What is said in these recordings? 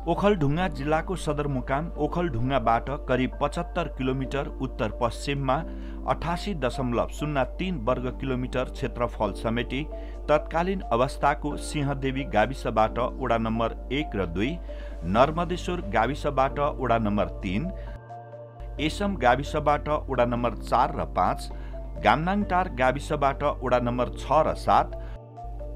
ओखलढुङ्गा जिल्लाको सदरमुकाम ओखलढुङ्गाबाट करिब 75 किलोमिटर उत्तर पश्चिममा 88.03 वर्ग किलोमिटर क्षेत्रफल समेटी तत्कालीन अवस्थाको सिंहदेवी गाविसबाट वडा नम्बर 1 र 2, नर्मदेश्वर गाविसबाट वडा नम्बर 3, एसम गाविसबाट वडा नम्बर 4 र 5, गामनाङटार गाविसबाट वडा नम्बर 6 र 7,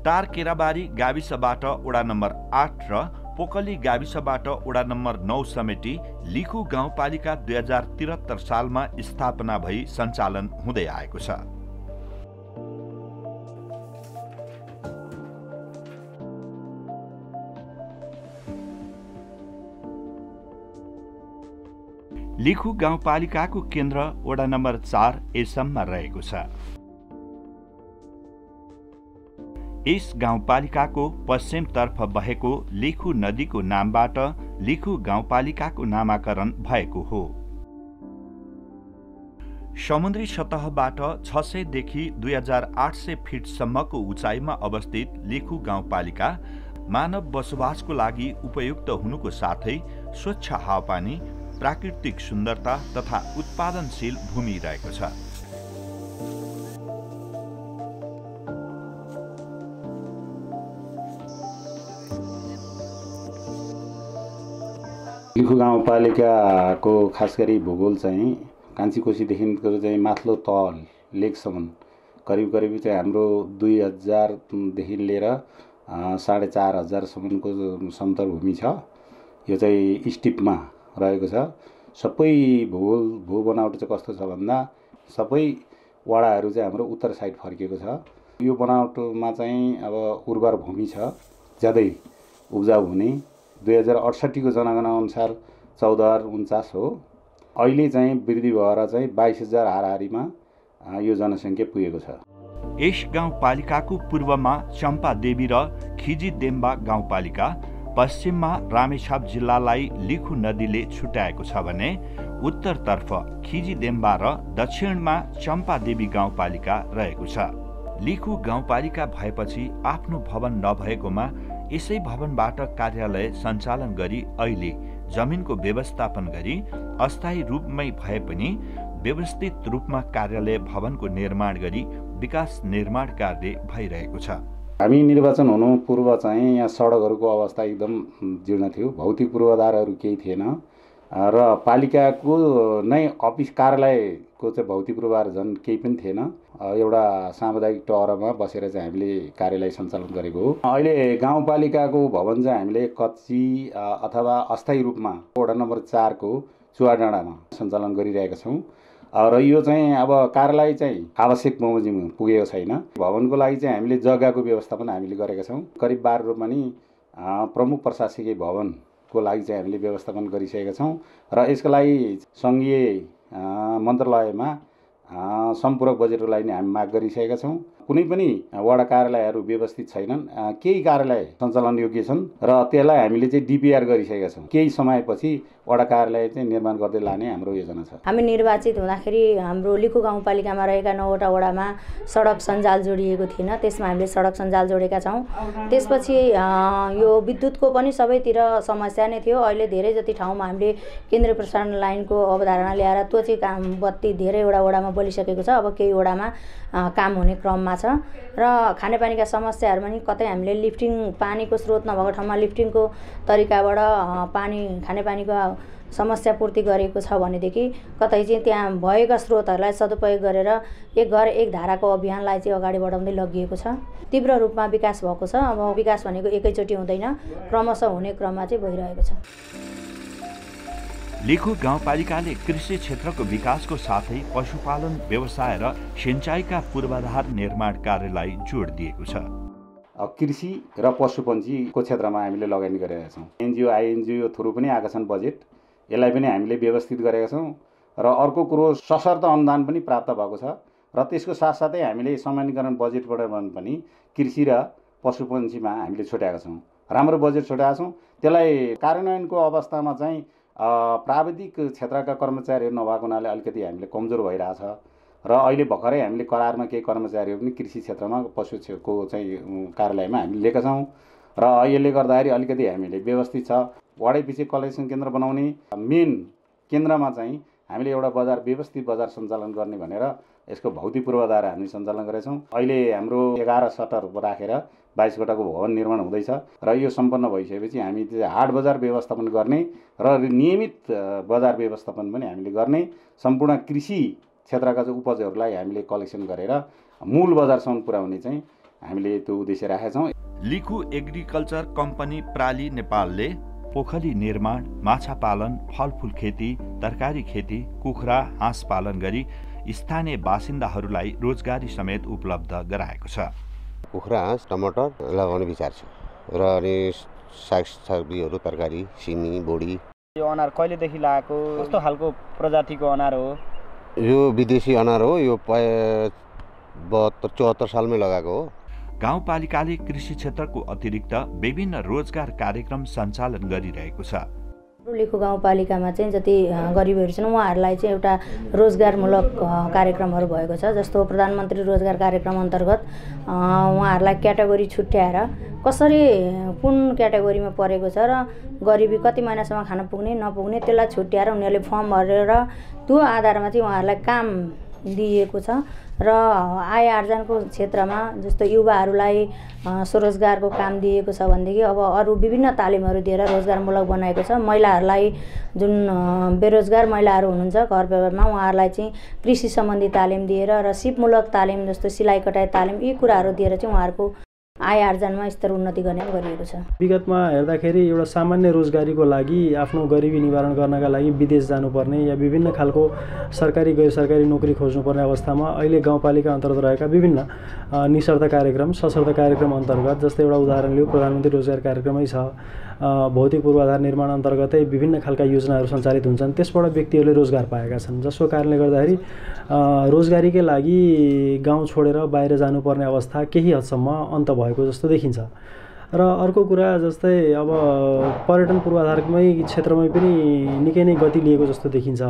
टारकेराबारी गाविसबाट वडा नम्बर 8 र पोकली गाविसबाट वडा नम्बर 9 समेटी लिखु गाउँपालिका 2073 सालमा स्थापना भई सञ्चालन हुँदै आएको छ। लिखु गाउँपालिकाको केन्द्र वडा नम्बर 4 एसममा रहेको छ। यस गाउँपालिकाको पश्चिमतर्फ बहेको लिखु नदीको नामबाट लिखु गाउँपालिकाको नामाकरण भएको हो। समुद्री सतहबाट 600 देखि 2800 फिटसम्मको उचाइमा अवस्थित लिखु गाउँपालिका मानव बसोबासको लागि उपयुक्त हुनुको साथै स्वच्छ हावापानी, प्राकृतिक सुन्दरता तथा उत्पादनशील भूमि रहेको छ। लिखु गाउँपालिकाको खास गरी भूगोल चाहिँ कान्छीकोसीदेखिको चाहिँ माथिल्लो तल लेकसम्म करिब चाहिँ हाम्रो 2000 देखि लिएर 4500 सम्मको समतल भूमि छ। यो चाहिँ स्टिपमा रहेको छ। सबै भू बनावट चाहिँ कस्तो छ भन्दा सबै वडाहरू चाहिँ हाम्रो उत्तर साइड फर्किएको छ। यो बनावटमा चाहिँ अब उर्वर भूमि छ, ज्यादै उब्जाउ हुने। 2068 को जनगणना अनुसार 14,049 हो। अहिले चाहिँ वृद्धि भएर चाहिँ 22,000 हाराहारीमा यो जनसङ्ख्या पुगेको छ। यस गाउँपालिकाको पूर्वमा चम्पादेवी र खिजीदेम्बा गाउँपालिका, पश्चिममा रामेछाप जिल्लालाई लिखु नदीले छुट्याएको छ भने उत्तरतर्फ खिजीदेम्बा र दक्षिणमा चम्पादेवी गाउँपालिका रहेको छ। लिखु गाउँपालिका भएपछि आफ्नो भवन नभएकोमा यसै भवनबाट कार्यालय सञ्चालन गरी अहिले जमिनको व्यवस्थापन गरी अस्थायी रूपमै भए पनि व्यवस्थित रूपमा कार्यालय भवनको निर्माण गरी विकास निर्माण कार्य भइरहेको छ। हामी निर्वाचन हुनु पूर्व चाहिँ यहाँ सडकहरूको अवस्था एकदम जीर्ण थियो, भौतिक पूर्वाधारहरू केही थिएन र पालिकाको नै अफिस कार्यालयको चाहिँ भौतिक पूर्वाधार झन् केही पनि थिएन। एउटा सामुदायिक टहरमा बसेर चाहिँ हामीले कार्यालय सञ्चालन गरेको हो। अहिले गाउँपालिकाको भवन चाहिँ हामीले कच्ची अथवा अस्थायी रूपमा वडा नम्बर 4 को चुवाडाँडामा सञ्चालन गरिरहेका छौँ र यो चाहिँ अब कार्यालय चाहिँ आवश्यक बमोजिममा पुगेको छैन। भवनको लागि चाहिँ हामीले जग्गाको व्यवस्थापन हामीले गरेका छौँ। करिब 12 रोपनी प्रमुख प्रशासकीय भवनको लागि चाहिँ हामीले व्यवस्थापन गरिसकेका छौँ र यसको लागि सङ्घीय मन्त्रालयमा सम्पूरक बजेटको लागि हामी माग गरिसकेका छौँ। कुनै पनि वडा कार्यालयहरू व्यवस्थित छैनन्, केही कार्यालय सञ्चालन योग्य छन् र त्यसलाई हामीले चाहिँ डिपिआर गरिसकेका छौँ। केही समयपछि वडा कार्यालय चाहिँ निर्माण गर्दै लाने हाम्रो योजना छ। हामी निर्वाचित हुँदाखेरि हाम्रो लिखु गाउँपालिकामा रहेका 9वटा वडामा सडक सञ्जाल जोडिएको थिएन, त्यसमा हामीले सडक सञ्जाल जोडेका छौँ। त्यसपछि यो विद्युतको पनि सबैतिर समस्या नै थियो। अहिले धेरै जति ठाउँमा हामीले केन्द्रीय प्रसारण लाइनको अवधारणा ल्याएर त्यो चाहिँ काम बत्ती धेरैवटा वडामा बलिसकेको छ। अब केही वडामा काम हुने क्रममा छ र खानेपानीका समस्याहरू पनि कतै हामीले लिफ्टिङ पानीको स्रोत नभएको ठाउँमा लिफ्टिङको तरिकाबाट पानी खानेपानीको समस्या पूर्ति गरेको छ भनेदेखि कतै चाहिँ त्यहाँ भएका स्रोतहरूलाई सदुपयोग गरेर एक घर एक धाराको अभियानलाई चाहिँ अगाडि बढाउँदै लगिएको छ। तीव्र रूपमा विकास भएको छ। अब विकास भनेको एकैचोटि हुँदैन, क्रमशः हुने क्रममा चाहिँ भइरहेको छ। लिखु गाउँपालिकाले कृषि क्षेत्रको विकासको साथै पशुपालन व्यवसाय र सिँचाइका पूर्वाधार निर्माण कार्यलाई जोड दिएको छ। कृषि र पशुपन्छीको क्षेत्रमा हामीले लगानी गरेका छौँ। एनजिओ आइएनजिओ थ्रु पनि आएका छन् बजेट, यसलाई पनि हामीले व्यवस्थित गरेका छौँ र अर्को कुरो सशर्त अनुदान पनि प्राप्त भएको छ र त्यसको साथसाथै हामीले सामान्यकरण बजेटबाट पनि कृषि र पशुपन्छीमा हामीले छुट्याएका छौँ। राम्रो बजेट छुट्याएका छौँ। त्यसलाई कार्यान्वयनको अवस्थामा चाहिँ प्राविधिक क्षेत्रका कर्मचारीहरू नभएको हुनाले अलिकति हामीले कमजोर भइरहेछ र अहिले भर्खरै हामीले करारमा केही कर्मचारीहरू पनि कृषि क्षेत्रमा पशुको चाहिँ कार्यालयमा हामीले लिएका छौँ र यसले गर्दाखेरि अलिकति हामीले व्यवस्थित छ। वार्डैपछि कलेक्सन केन्द्र बनाउने, मेन केन्द्रमा चाहिँ हामीले एउटा बजार व्यवस्थित बजार सञ्चालन गर्ने भनेर यसको भौतिक पूर्वाधार हामी सञ्चालन गरेछौँ। अहिले हाम्रो 11 सटर राखेर 22 वटाको भवन निर्माण हुँदैछ र यो सम्पन्न भइसकेपछि हामी हाट बजार व्यवस्थापन गर्ने र नियमित बजार व्यवस्थापन पनि हामीले गर्ने, सम्पूर्ण कृषि क्षेत्रका चाहिँ उपजहरूलाई हामीले कलेक्सन गरेर मूल बजारसम्म पुर्याउने चाहिँ हामीले त्यो उद्देश्य राखेका छौँ। लिखु एग्रिकल्चर कम्पनी प्राली नेपालले पोखरी निर्माण, माछा पालन, फलफुल खेती, तरकारी खेती, कुखुरा, हाँस पालन गरी स्थानीय बासिन्दाहरूलाई रोजगारी समेत उपलब्ध गराएको छ। कुखुरा, हाँस, टमाटर लगाउने विचार छ र अनि सागसब्जीहरू, तरकारी, सिमी, बोडी। यो अनार कहिलेदेखि लागेको, कस्तो खालको प्रजातिको अनार हो? यो विदेशी अनार हो। यो 72-74 सालमै लगाएको हो। गाउँपालिकाले कृषि क्षेत्रको अतिरिक्त विभिन्न रोजगार कार्यक्रम सञ्चालन गरिरहेको छ। लिखु गाउँपालिकामा चाहिँ जति गरिबहरू छन् उहाँहरूलाई चाहिँ एउटा रोजगारमूलक कार्यक्रमहरू भएको छ। जस्तो प्रधानमन्त्री रोजगार कार्यक्रम अन्तर्गत उहाँहरूलाई क्याटेगोरी छुट्याएर कसरी कुन क्याटेगोरीमा परेको छ र गरिबी कति महिनासम्म खान पुग्ने नपुग्ने त्यसलाई छुट्याएर उनीहरूले फर्म भरेर त्यो आधारमा चाहिँ उहाँहरूलाई काम दिएको छ र आय आर्जनको क्षेत्रमा जस्तो युवाहरूलाई स्वरोजगारको काम दिएको छ भनेदेखि अब अरू विभिन्न तालिमहरू दिएर रोजगारमूलक बनाएको छ। महिलाहरूलाई जुन बेरोजगार महिलाहरू हुनुहुन्छ घर व्यवहारमा उहाँहरूलाई चाहिँ कृषि सम्बन्धी तालिम दिएर र सिपमूलक तालिम जस्तो सिलाइ कटाइ तालिम यी कुराहरू दिएर चाहिँ उहाँहरूको आय आर्जनमा स्तर उन्नति गर्ने गरिएको छ। विगतमा हेर्दाखेरि एउटा सामान्य रोजगारीको लागि आफ्नो गरिबी निवारण गर्नका लागि विदेश जानुपर्ने या विभिन्न खालको सरकारी गैर सरकारी नोकरी खोज्नुपर्ने अवस्थामा अहिले गाउँपालिका अन्तर्गत रहेका विभिन्न निशर्त कार्यक्रम, सशर्त कार्यक्रम अन्तर्गत जस्तै एउटा उदाहरण लिऊ प्रधानमन्त्री रोजगार कार्यक्रमै छ। भौतिक पूर्वाधार निर्माण अन्तर्गतै विभिन्न खालका योजनाहरू सञ्चालित हुन्छन्, त्यसबाट व्यक्तिहरूले रोजगार पाएका छन्, जसको कारणले गर्दाखेरि रोजगारीकै लागि गाउँ छोडेर बाहिर जानुपर्ने अवस्था केही हदसम्म अन्त भएको जस्तो देखिन्छ। र अर्को कुरा जस्तै अब पर्यटन पूर्वाधारमै क्षेत्रमै पनि निकै नै गति लिएको जस्तो देखिन्छ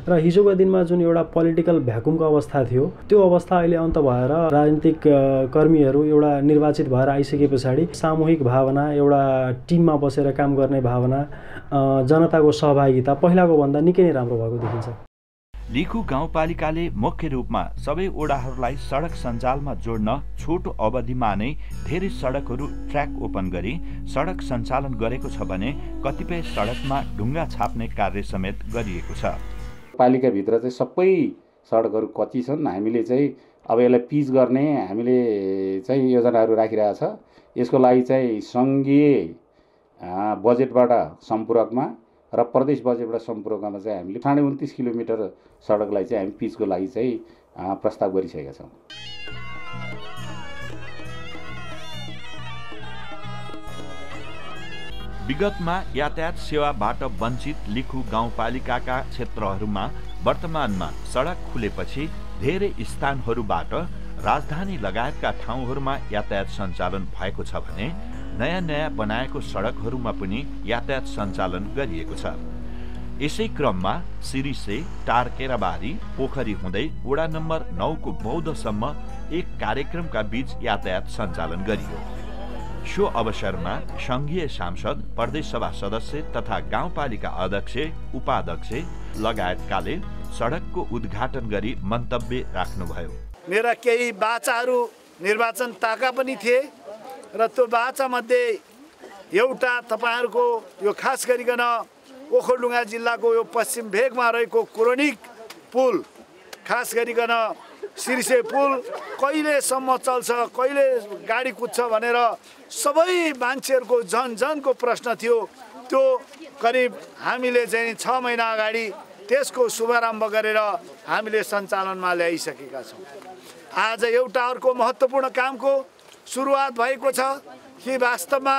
र हिजोको दिनमा जुन एउटा पोलिटिकल भ्याकुमको अवस्था थियो त्यो अवस्था अहिले अन्त भएर राजनीतिक कर्मीहरू एउटा निर्वाचित भएर आइसके पछाडि सामूहिक भावना, एउटा टिममा बसेर काम गर्ने भावना, जनताको सहभागिता पहिलाको भन्दा निकै नै राम्रो भएको देखिन्छ। लिखु गाउँपालिकाले मुख्य रूपमा सबै ओडाहरूलाई सडक सञ्जालमा जोड्न छोटो अवधिमा नै धेरै सडकहरू ट्र्याक ओपन गरी सडक सञ्चालन गरेको छ भने कतिपय सडकमा ढुङ्गा छाप्ने कार्य समेत गरिएको छ। पालिकाभित्र चाहिँ सबै सडकहरू कच्ची छन्। हामीले चाहिँ अब यसलाई पिच गर्ने हामीले चाहिँ योजनाहरू राखिरहेको छ। यसको लागि चाहिँ सङ्घीय बजेटबाट सम्पूरकमा र प्रदेश बजेटबाट सम्पूरकमा चाहिँ हामीले 29.5 किलोमिटर सडकलाई चाहिँ हामी पिचको लागि चाहिँ प्रस्ताव गरिसकेका छौँ। विगतमा यातायात सेवाबाट वञ्चित लिखु गाउँपालिकाका क्षेत्रहरूमा वर्तमानमा सडक खुलेपछि धेरै स्थानहरूबाट राजधानी लगायतका ठाउँहरूमा यातायात सञ्चालन भएको छ भने नयाँ बनाएको सडकहरूमा पनि यातायात सञ्चालन गरिएको छ। यसै क्रममा सिरिसे, टारकेराबारी, पोखरी हुँदै वडा नम्बर 9 को बौद्धसम्म एक कार्यक्रमका बीच यातायात सञ्चालन गरियो। सो अवसरमा संघीय सांसद, प्रदेश सभा सदस्य तथा गाउँपालिका अध्यक्ष, उपाध्यक्ष लगायतकाले सडकको उद्घाटन गरी मन्तव्य राख्नुभयो। मेरा केही बाचाहरू निर्वाचन ताका पनि थिए र त्यो बाचामध्ये एउटा तपाईहरुको यो खास गरिकन ओखलढुङ्गा जिल्लाको यो पश्चिम भेगमा रहेको क्रोनिक पुल, खास गरिकन सिरिसे पुल कहिलेसम्म चल्छ, कहिले गाडी कुद्छ भनेर सबै मान्छेहरूको जनको प्रश्न थियो। त्यो करिब हामीले चाहिँ 6 महिना अगाडि त्यसको शुभारम्भ गरेर हामीले सञ्चालनमा ल्याइसकेका छौँ। आज एउटा अर्को महत्त्वपूर्ण कामको सुरुवात भएको छ कि वास्तवमा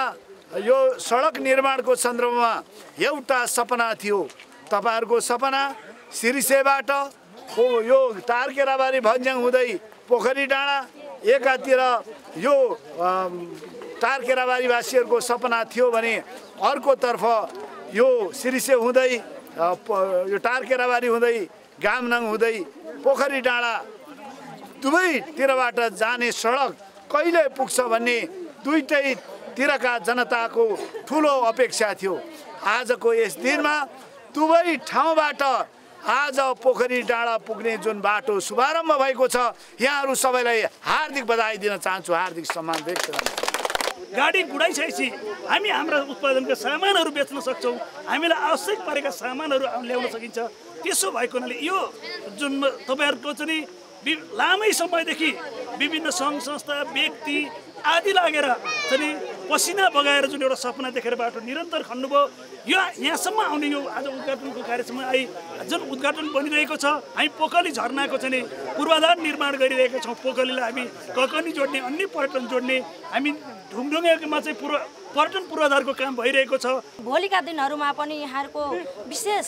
यो सडक निर्माणको सन्दर्भमा एउटा सपना थियो। तपाईहरुको सपना सिरिसेबाट यो टारकेराबारी भन्ज्याङ हुँदै पोखरी डाँडा, एकातिर यो टारकेराबारी वासीहरूको सपना थियो भने अर्कोतर्फ यो सिरिसे हुँदै यो टारकेराबारी हुँदै गामनाङ हुँदै पोखरी डाँडा दुवैतिरबाट जाने सडक कहिले पुग्छ भन्ने दुईटै तिरका जनताको ठुलो अपेक्षा थियो। आजको यस दिनमा दुवै ठाउँबाट आज पोखरी डाँडा पुग्ने जुन बाटो शुभारम्भ भएको छ, यहाँहरू सबैलाई हार्दिक बधाई दिन चाहन्छु, हार्दिक सम्मान व्यक्त गर्न चाहन्छु। गाडी गुडाइसकेपछि हामी हाम्रा उत्पादनका सामानहरू बेच्न सक्छौँ, हामीलाई आवश्यक परेका सामानहरू ल्याउन सकिन्छ। त्यसो भएको हुनाले यो जुन तपाईँहरूको चाहिँ लामै समयदेखि विभिन्न सङ्घ संस्था व्यक्ति आदि लागेर चाहिँ पसिना बगाएर जुन एउटा सपना देखेर बाटो निरन्तर खन्नुभयो, यो यहाँसम्म आउने यो आज उद्घाटनको कार्यसम्म जुन उद्घाटन बनिरहेको छ, हामी पोखली झरनाको चाहिँ पूर्वाधार निर्माण गरिरहेका छौँ। पोखलीलाई हामी ककनी जोड्ने, अन्य पर्यटन जोड्ने, हामी ढुङढुङ्गेमा चाहिँ पर्यटन पूर्वाधारको काम भइरहेको छ। भोलिका दिनहरूमा पनि यहाँहरूको विशेष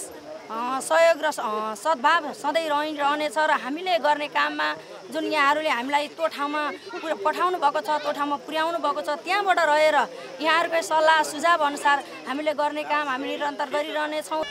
सहयोग र सद्भाव सधैँ रहनेछ र हामीले गर्ने काममा जुन यहाँहरूले हामीलाई त्यो ठाउँमा पठाउनु भएको छ, त्यो ठाउँमा पुर्याउनु भएको छ, त्यहाँबाट रहेर यहाँहरूकै सल्लाह सुझाव अनुसार हामीले गर्ने काम हामी निरन्तर गरिरहनेछौँ।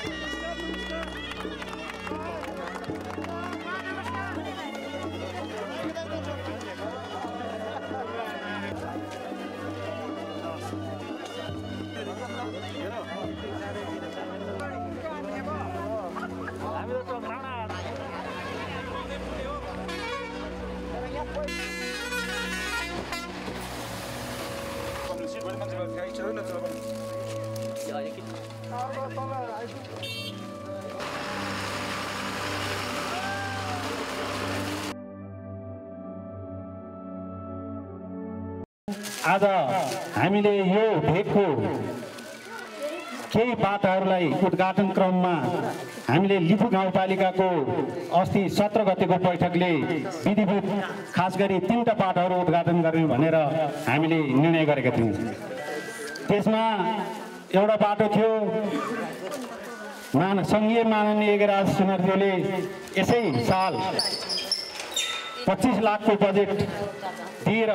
आज हामीले यो भेगको केही बाटाहरूलाई उद्घाटन क्रममा हामीले लिफू गाउँपालिकाको अस्ति 17 गतेको बैठकले विधिवत खास गरी 3टा बाटाहरू उद्घाटन गर्ने भनेर हामीले निर्णय गरेका थियौँ। त्यसमा एउटा बाटो थियो सङ्घीय माननीय एघराज सुनरदेवले यसै साल 25 लाखको बजेट दिएर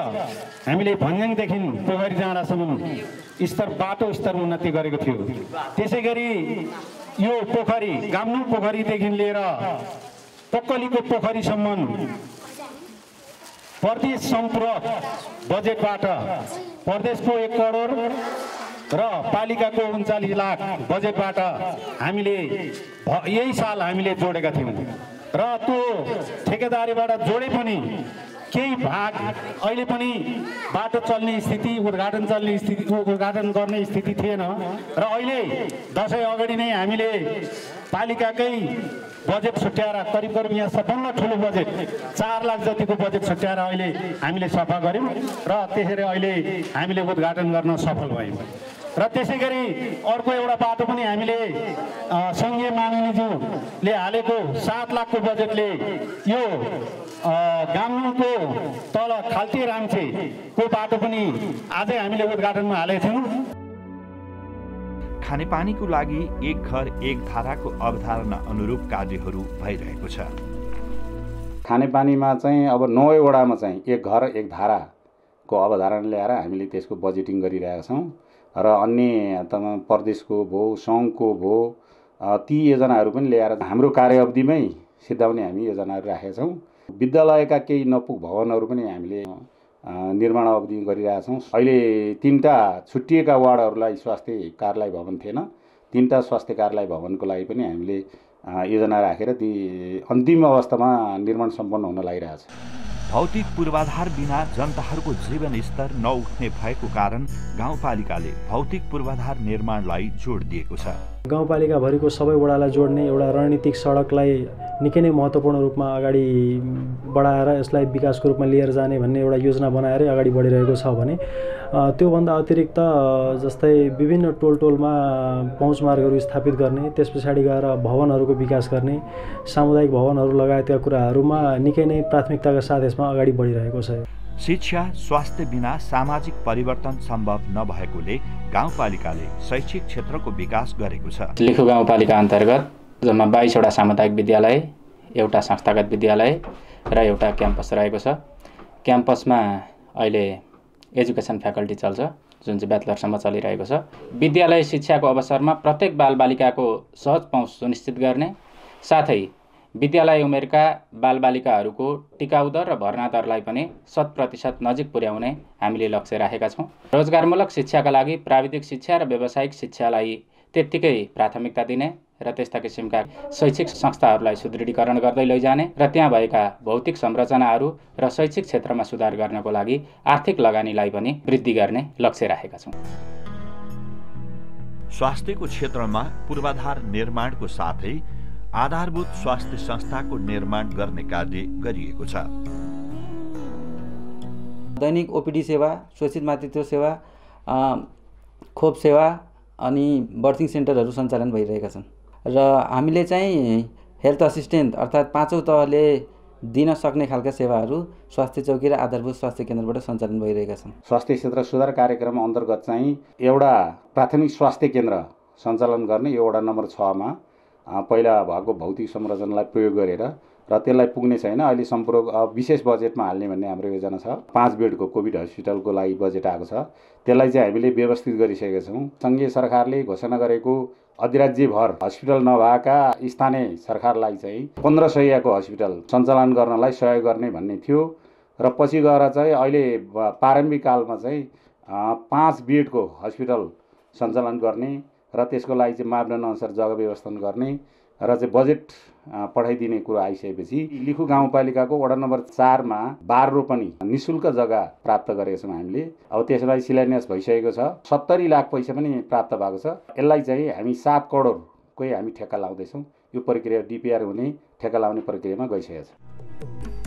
हामीले भन्ज्याङदेखि पोखरी डाँडासम्म बाटो स्तर उन्नति गरेको थियो। त्यसै गरी यो पोखरी गाम्नु पोखरीदेखि लिएर पोकलीको पोखरीसम्म प्रदेश सम्पूरक बजेटबाट प्रदेशको 1 करोड र पालिकाको 39 लाख बजेटबाट हामीले यही साल हामीले जोडेका थियौँ र त्यो ठेकेदारीबाट जोडे पनि केही भाग अहिले पनि बाटो चल्ने स्थिति, उद्घाटन गर्ने स्थिति थिएन र अहिले दसैँ अगाडि नै हामीले पालिकाकै बजेट छुट्याएर करिब यहाँ सबभन्दा ठुलो बजेट 4 लाख जतिको बजेट छुट्याएर अहिले हामीले सफा गऱ्यौँ र त्यसरी अहिले हामीले उद्घाटन गर्न सफल भयौँ। र त्यसै गरी अर्को एउटा बाटो पनि हामीले सङ्घीय माननीयज्यूले हालेको 7 लाखको बजेटले यो गाम्नुको तल खाल्टी राम्छेको बाटो पनि आजै हामीले उद्घाटनमा हालेका थियौँ। खानेपानीको लागि एक घर एक धाराको अवधारणा अनुरूप कार्यहरू भइरहेको छ। खानेपानीमा चाहिँ अब 9 वडामा चाहिँ एक घर एक धाराको अवधारणा ल्याएर हामीले त्यसको बजेटिङ गरिरहेका छौँ र अन्य प्रदेशको भयो सङ्घको भयो ती योजनाहरू पनि ल्याएर हाम्रो कार्यावधिमै सिद्धाउने हामी योजनाहरू राखेका छौँ। विद्यालयका केही नपुग भवनहरू पनि हामीले निर्माण अवधि गरिरहेछौँ। अहिले 3टा छुट्टिएका वार्डहरूलाई स्वास्थ्य कार्यालय भवन थिएन, 3टा स्वास्थ्य कार्यालय भवनको लागि पनि हामीले योजना राखेर ती अन्तिम अवस्थामा निर्माण सम्पन्न हुन लागिरहेछ। भौतिक पूर्वाधार बिना जनताहरूको जीवन स्तर नउठ्ने भएको कारण गाउँपालिकाले भौतिक पूर्वाधार निर्माणलाई जोड दिएको छ। गाउँपालिकाभरिको सबै वडालाई जोड्ने एउटा रणनीतिक सडकलाई निकै नै महत्त्वपूर्ण रूपमा अगाडि बढाएर यसलाई विकासको रूपमा लिएर जाने भन्ने एउटा योजना बनाएरै अगाडि बढिरहेको छ भने त्योभन्दा अतिरिक्त जस्तै विभिन्न टोलमा पहुँच मार्गहरू स्थापित गर्ने, त्यस पछाडि गएर भवनहरूको विकास गर्ने, सामुदायिक भवनहरू लगायतका कुराहरूमा निकै नै प्राथमिकताका साथ यसमा अगाडि बढिरहेको छ। शिक्षा स्वास्थ्य बिना सामाजिक परिवर्तन सम्भव नभएकोले गाउँपालिकाले शैक्षिक क्षेत्रको विकास गरेको छ। लिखु गाउँपालिका अन्तर्गत जम्मा 22 वटा सामुदायिक विद्यालय, एउटा संस्थागत विद्यालय र एउटा क्याम्पस रहेको छ। क्याम्पसमा अहिले एजुकेसन फ्याकल्टी चल्छ जुन चाहिँ ब्याचलरसम्म चलिरहेको छ। विद्यालय शिक्षाको अवसरमा प्रत्येक बालबालिकाको सहज पहुँच सुनिश्चित गर्ने साथै विद्यालय उमेरका बालबालिकाहरूको टिकाउ दर र भर्ना दरलाई पनि 100% नजिक पुर्याउने हामीले लक्ष्य राखेका छौँ। रोजगारमूलक शिक्षाका लागि प्राविधिक शिक्षा र व्यावसायिक शिक्षालाई त्यत्तिकै प्राथमिकता दिने र त्यस्ता किसिमका शैक्षिक संस्थाहरूलाई सुदृढीकरण गर्दै लैजाने र त्यहाँ भएका भौतिक संरचनाहरू र शैक्षिक क्षेत्रमा सुधार गर्नको लागि आर्थिक लगानीलाई पनि वृद्धि गर्ने लक्ष्य राखेका छौँ। स्वास्थ्यको क्षेत्रमा पूर्वाधार निर्माणको साथै आधारभूत स्वास्थ्य संस्थाको निर्माण गर्ने कार्य गरिएको छ। दैनिक ओपीडी सेवा, स्वैच्छिक मातृत्व सेवा, खोप सेवा अनि बर्थिङ सेन्टरहरू सञ्चालन भइरहेका छन् र हामीले चाहिँ हेल्थ असिस्टेन्ट अर्थात् 5औं तहले दिन सक्ने खालका सेवाहरू स्वास्थ्य चौकी र आधारभूत स्वास्थ्य केन्द्रबाट सञ्चालन भइरहेका छन्। स्वास्थ्य क्षेत्र सुधार कार्यक्रम अन्तर्गत चाहिँ एउटा प्राथमिक स्वास्थ्य केन्द्र सञ्चालन गर्ने यो वडा नम्बर 6 मा पहिला भएको भौतिक संरचनालाई प्रयोग गरेर र त्यसलाई पुग्ने छैन, अहिले सम्पूर्ण विशेष बजेटमा हाल्ने भन्ने हाम्रो योजना छ। 5 बेडको कोभिड हस्पिटलको लागि बजेट आएको छ, त्यसलाई चाहिँ हामीले व्यवस्थित गरिसकेका छौँ। सङ्घीय सरकारले घोषणा गरेको अधिराज्यभर हस्पिटल नभएका स्थानीय सरकारलाई चाहिँ 15 शय्याको हस्पिटल सञ्चालन गर्नलाई सहयोग गर्ने भन्ने थियो र पछि गएर चाहिँ अहिले प्रारम्भिक कालमा चाहिँ 5 बेडको हस्पिटल सञ्चालन गर्ने र त्यसको लागि चाहिँ मापदण्ड अनुसार जग्गा व्यवस्थापन गर्ने र चाहिँ बजेट पठाइदिने कुरो आइसकेपछि लिखु गाउँपालिकाको वडा नम्बर 4 मा 12 रोपनी निःशुल्क जग्गा प्राप्त गरेका छौँ हामीले। अब त्यसलाई शिलान्यास भइसकेको छ, 70 लाख पैसा पनि प्राप्त भएको छ। यसलाई चाहिँ हामी 7 करोडकै हामी ठेक्का लाउँदैछौँ। यो प्रक्रिया डिपिआर हुने ठेक्का लाउने प्रक्रियामा गइसकेको छ।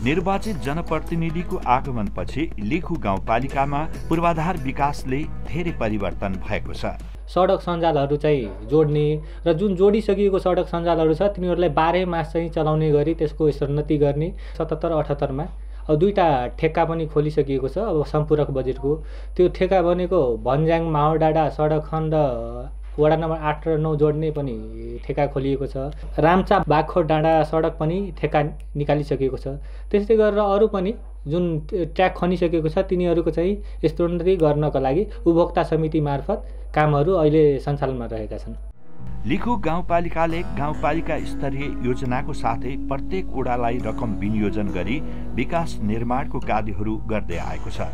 निर्वाचित जनप्रतिनिधिको आगमनपछि लिखु गाउँपालिकामा पूर्वाधार विकासले धेरै परिवर्तन भएको छ। सडक सञ्जालहरू चाहिँ जोड्ने र जुन जोडिसकिएको सडक सञ्जालहरू छ तिनीहरूलाई 12 मास चाहिँ चलाउने गरी त्यसको स्तरोन्नति गर्ने 77-78 मा अब 2टा ठेक्का पनि खोलिसकिएको छ। अब सम्पूरक बजेटको त्यो ठेक्का बनेको भन्ज्याङ माउडाँडा सडक खण्ड वडा नम्बर 8 र 9 जोड्ने पनि ठेक्का खोलिएको छ। रामचा बागखोट डाँडा सडक पनि ठेक्का निकालिसकिएको छ। त्यस्तै गरेर अरू पनि जुन ट्र्याक खनिसकेको छ तिनीहरूको चाहिँ स्तरोन्नति गर्नका लागि उपभोक्ता समिति मार्फत कामहरू अहिले सञ्चालनमा रहेका छन्। लिखु गाउँपालिकाले गाउँपालिका स्तरीय योजनाको साथै प्रत्येक वडालाई रकम विनियोजन गरी विकास निर्माणको कार्यहरू गर्दै आएको छ।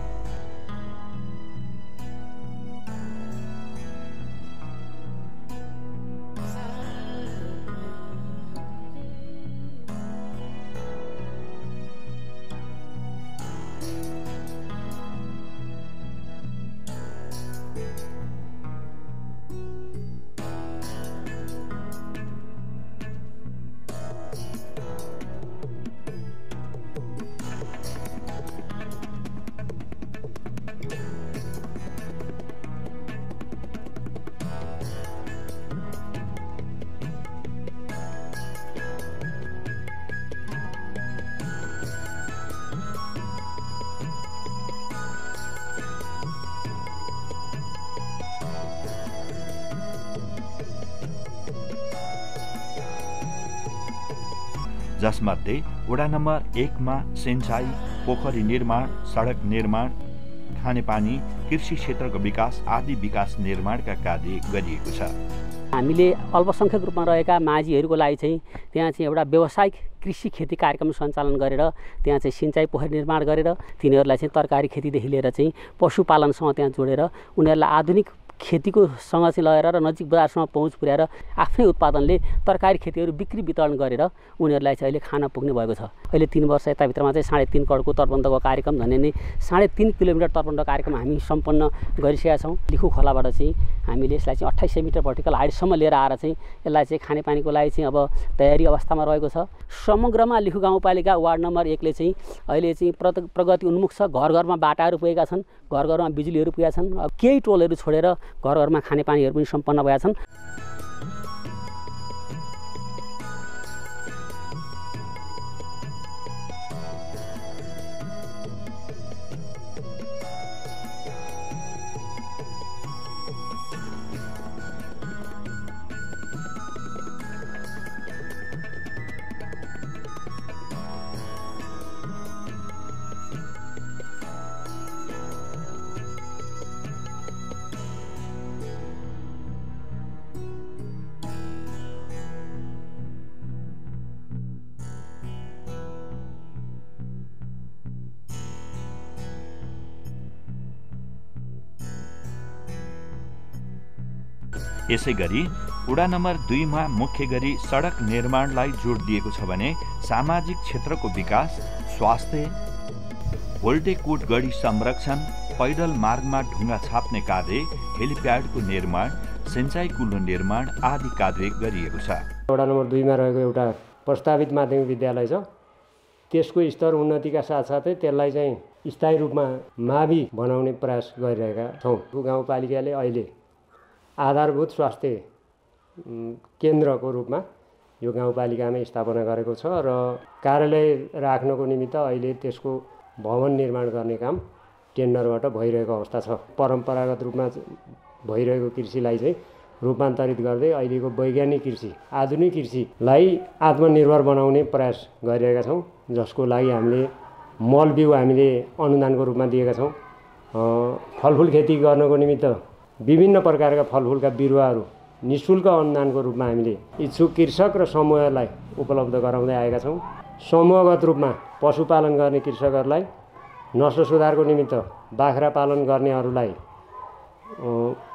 जसमध्ये वडा नम्बर 1 मा सिंचाई, पोखरी निर्माण, सडक निर्माण, खानेपानी, कृषि क्षेत्रको विकास आदि विकास निर्माणका कार्य गरिएको छ। हामीले अल्पसङ्ख्यक रूपमा रहेका माझीहरूको लागि चाहिँ त्यहाँ चाहिँ एउटा व्यावसायिक कृषि खेती कार्यक्रम सञ्चालन गरेर त्यहाँ चाहिँ सिंचाई पोखरी निर्माण गरेर तिनीहरूलाई चाहिँ तरकारी खेतीदेखि लिएर चाहिँ पशुपालनसँग त्यहाँ जोडेर उनीहरूलाई आधुनिक खेतीको सँग चाहिँ लगेर र नजिक बजारसम्म पहुँच पुर्याएर आफ्नै उत्पादनले तरकारी खेतीहरू बिक्री वितरण गरेर उनीहरूलाई चाहिँ अहिले खान पुग्ने भएको छ। अहिले 3 वर्ष यताभित्रमा चाहिँ 3.5 करोडको तटबन्धको कार्यक्रम झन्डै नै 3.5 किलोमिटर तटबन्ध कार्यक्रम हामी सम्पन्न गरिसकेका छौँ। लिखु खोलाबाट चाहिँ हामीले यसलाई चाहिँ 2800 मिटर भर्टिकल हाइटसम्म लिएर आएर चाहिँ यसलाई चाहिँ खानेपानीको लागि चाहिँ अब तयारी अवस्थामा रहेको छ। समग्रमा लिखु गाउँपालिका वार्ड नम्बर 1 ले चाहिँ अहिले चाहिँ प्रगति उन्मुख छ। घर घरमा बाटाहरू पुगेका छन्, घर घरमा बिजुलीहरू पुगेका छन्। अब केही टोलहरू छोडेर घर घरमा खानेपानीहरू पनि सम्पन्न भएका छन्। यसै गरी वडा नम्बर 2 मा मुख्य गरी सडक निर्माणलाई जोड दिएको छ भने सामाजिक क्षेत्रको विकास, स्वास्थ्य, भोल्टेकोट गढी संरक्षण, पैदल मार्गमा ढुङ्गा छाप्ने कार्य, हेलिप्याडको निर्माण, सिंचाई कुलो निर्माण आदि कार्य गरिएको छ। वडा नम्बर 2 मा रहेको एउटा प्रस्तावित माध्यमिक विद्यालय छ, त्यसको स्तर उन्नतिका साथसाथै त्यसलाई चाहिँ स्थायी रूपमा मावि बनाउने प्रयास गरिरहेका छौँ। गाउँपालिकाले अहिले आधारभूत स्वास्थ्य केन्द्रको रूपमा यो गाउँपालिकामा स्थापना गरेको छ र कार्यालय राख्नको निमित्त अहिले त्यसको भवन निर्माण गर्ने काम टेन्डरबाट भइरहेको अवस्था छ। परम्परागत रूपमा भइरहेको कृषिलाई चाहिँ रूपान्तरित गर्दै अहिलेको वैज्ञानिक कृषि, आधुनिक कृषिलाई आत्मनिर्भर बनाउने प्रयास गरिरहेका छौँ, जसको लागि हामीले मल बिउ हामीले अनुदानको रूपमा दिएका छौँ। फलफुल खेती गर्नको निमित्त विभिन्न प्रकारका फलफुलका बिरुवाहरू निःशुल्क अनुदानको रूपमा हामीले इच्छुक कृषक र समूहलाई उपलब्ध गराउँदै आएका छौँ। समूहगत रूपमा पशुपालन गर्ने कृषकहरूलाई नस्ल सुधारको निमित्त बाख्रा पालन गर्नेहरूलाई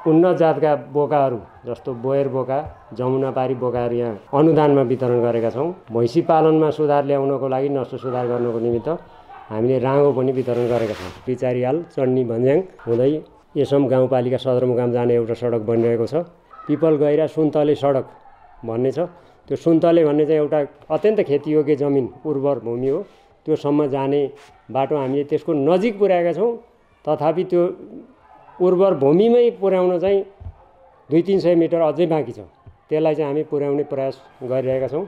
उन्नत जातका बोकाहरू जस्तो बोयर बोका, जमुनापारी बोकाहरू यहाँ अनुदानमा वितरण गरेका छौँ। भैँसी पालनमा सुधार ल्याउनको लागि, नस्ल सुधार गर्नको निमित्त हामीले राँगो पनि वितरण गरेका छौँ। पिचारिहाल चण्डी भन्ज्याङ हुँदै यसम गाउँपालिका सदरमुकाम जाने एउटा सडक बनिरहेको छ। पिपल गैरा सुन्तले सडक भन्ने छ। त्यो सुन्तले भन्ने चाहिँ एउटा अत्यन्त खेतीयोग्य जमिन, उर्वर भूमि हो। त्योसम्म जाने बाटो हामीले त्यसको नजिक पुर्याएका छौँ, तथापि त्यो उर्वर भूमिमै पुर्याउन चाहिँ 200-300 मिटर अझै बाँकी छ। त्यसलाई चाहिँ हामी पुर्याउने प्रयास गरिरहेका छौँ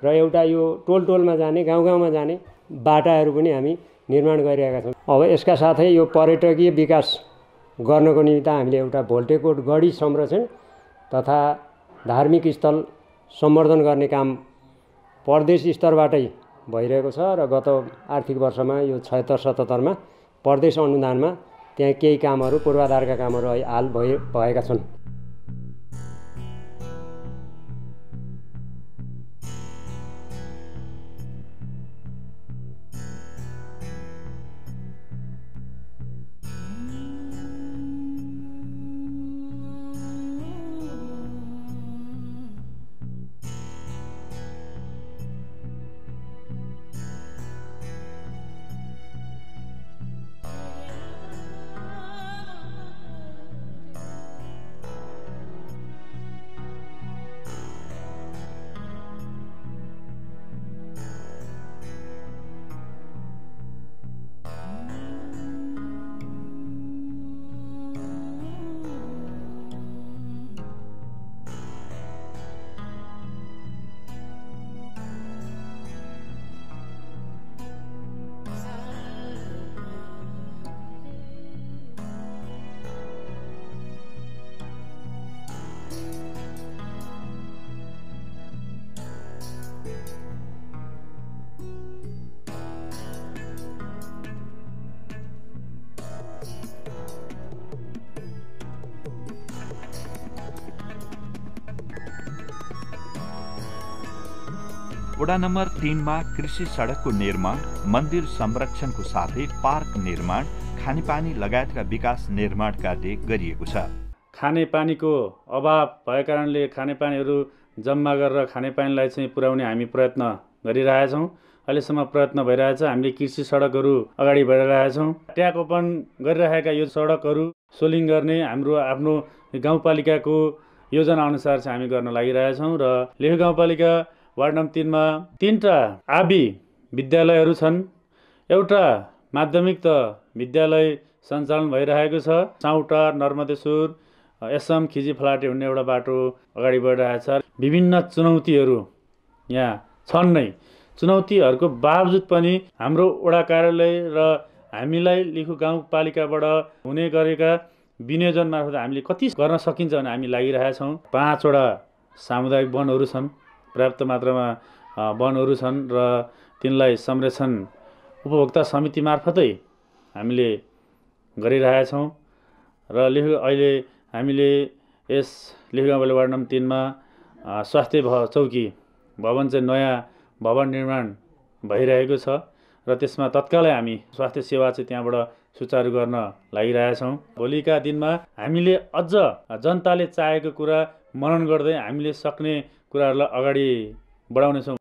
र एउटा यो टोलमा जाने, गाउँ-गाउँमा जाने बाटाहरू पनि हामी निर्माण गरिरहेका छौँ। अब यसका साथै यो पर्यटकीय विकास गर्नको निमित्त हामीले एउटा भोल्टेकोट गढी संरक्षण तथा धार्मिक स्थल सम्वर्धन गर्ने काम प्रदेश स्तरबाटै भइरहेको छ र गत आर्थिक वर्षमा यो 76-77 मा प्रदेश अनुदानमा त्यहाँ केही कामहरू, पूर्वाधारका कामहरू हाल भएका छन्। वडा नम्बर 3 मा कृषि सडकको निर्माण, मन्दिर संरक्षणको साथै पार्क निर्माण, खानेपानी लगायतका विकास निर्माण कार्य गरिएको छ। खानेपानीको अभाव भएका कारणले खानेपानीहरू जम्मा गरेर खानेपानीलाई चाहिँ पुर्याउने हामी प्रयत्न गरिरहेका छौँ। अहिलेसम्म प्रयत्न भइरहेछ। हामीले कृषि सडकहरू अगाडि बढाइरहेका छौँ। ट्याक ओपन गरिरहेका यो सडकहरू सोलिङ गर्ने हाम्रो आफ्नो गाउँपालिकाको योजना अनुसार चाहिँ हामी गर्न लागिरहेका छौँ र लेखु गाउँपालिका वार्ड नम्बर 3 मा 3टा आबी विद्यालयहरू छन्। एउटा माध्यमिक विद्यालय सञ्चालन भइरहेको छ। साउटा, नर्मदेश्वर, यसम, खिजी फलाटे हुने एउटा बाटो अगाडि बढिरहेको छ। विभिन्न चुनौतीहरू यहाँ छन् नै। चुनौतीहरूको बावजुद पनि हाम्रो वडा कार्यालय र हामीलाई लिखु गाउँपालिकाबाट हुने गरेका विनियोजन मार्फत हामीले कति गर्न सकिन्छ भने हामी लागिरहेका छौँ। 5वटा सामुदायिक वनहरू छन्, पर्याप्त मात्रामा वनहरू छन् र तिनलाई संरक्षण उपभोक्ता समिति मार्फतै हामीले गरिरहेका छौँ र अहिले हामीले यस लेखु गाउँपालिका वार्ड नम्बर 3 मा स्वास्थ्य चौकी भवन चाहिँ नयाँ भवन निर्माण भइरहेको छ र त्यसमा तत्कालै हामी स्वास्थ्य सेवा चाहिँ त्यहाँबाट सुचारू गर्न लागिरहेका छौँ। भोलिका दिनमा हामीले अझ जनताले चाहेको कुरा मनन गर्दै हामीले सक्ने कुराहरूलाई अगाडि बढाउनेछौँ।